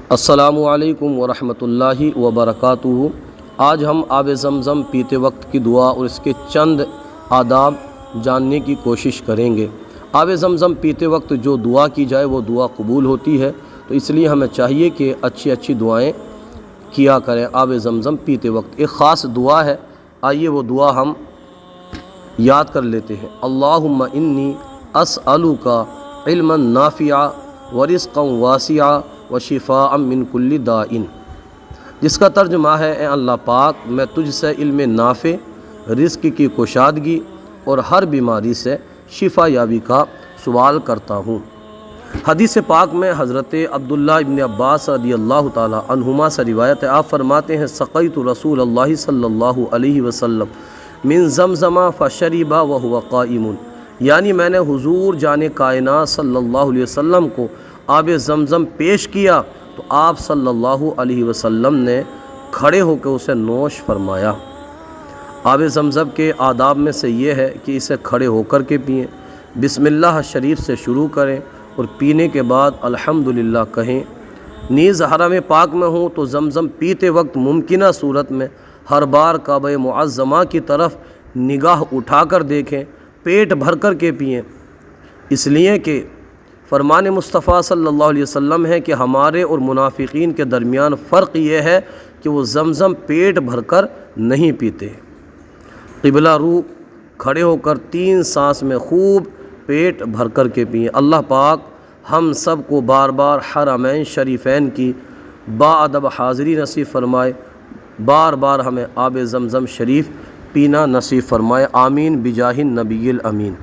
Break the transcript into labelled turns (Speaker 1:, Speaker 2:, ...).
Speaker 1: السلام علیکم ورحمۃ اللہ وبرکاتہ۔ آج ہم آب زمزم پیتے وقت کی دعا اور اس کے چند آداب جاننے کی کوشش کریں گے۔ آب زمزم پیتے وقت جو دعا کی جائے وہ دعا قبول ہوتی ہے، تو اس لیے ہمیں چاہیے کہ اچھی دعائیں کیا کریں آب زمزم پیتے وقت۔ ایک خاص دعا ہے، آئیے وہ دعا ہم یاد کر لیتے ہیں۔ اللہم انی اسألک علما نافعا ورزقا واسعا وشفاء من کل داء، جس کا ترجمہ ہے اے اللہ پاک، میں تجھ سے علم نافع، رزق کی کشادگی اور ہر بیماری سے شفا یابی کا سوال کرتا ہوں۔ حدیث پاک میں حضرت عبداللہ ابن عباس رضی اللہ تعالی عنہما سے روایت ہے، آپ فرماتے ہیں سقیت رسول اللہ صلی اللہ علیہ وسلم من زمزم فشرب وهو قائم، یعنی میں نے حضور جان کائنات صلی اللہ علیہ وسلم کو آب زمزم پیش کیا تو آپ صلی اللہ علیہ وسلم نے کھڑے ہو کے اسے نوش فرمایا۔ آب زمزم کے آداب میں سے یہ ہے کہ اسے کھڑے ہو کر کے پئیں، بسم اللہ شریف سے شروع کریں اور پینے کے بعد الحمدللہ کہیں۔ نیز حرم پاک میں ہوں تو زمزم پیتے وقت ممکنہ صورت میں ہر بار کعبہ معظمہ کی طرف نگاہ اٹھا کر دیکھیں، پیٹ بھر کر کے پئیں، اس لیے کہ فرمان مصطفیٰ صلی اللہ علیہ وسلم ہے کہ ہمارے اور منافقین کے درمیان فرق یہ ہے کہ وہ زمزم پیٹ بھر کر نہیں پیتے۔ قبلہ رو کھڑے ہو کر 3 سانس میں خوب پیٹ بھر کر کے پئیں۔ اللہ پاک ہم سب کو بار بار حرمین شریفین کی با ادب حاضری نصیب فرمائے، بار بار ہمیں آب زمزم شریف پینا نصیب فرمائے، آمین بجاہ النبی الامین۔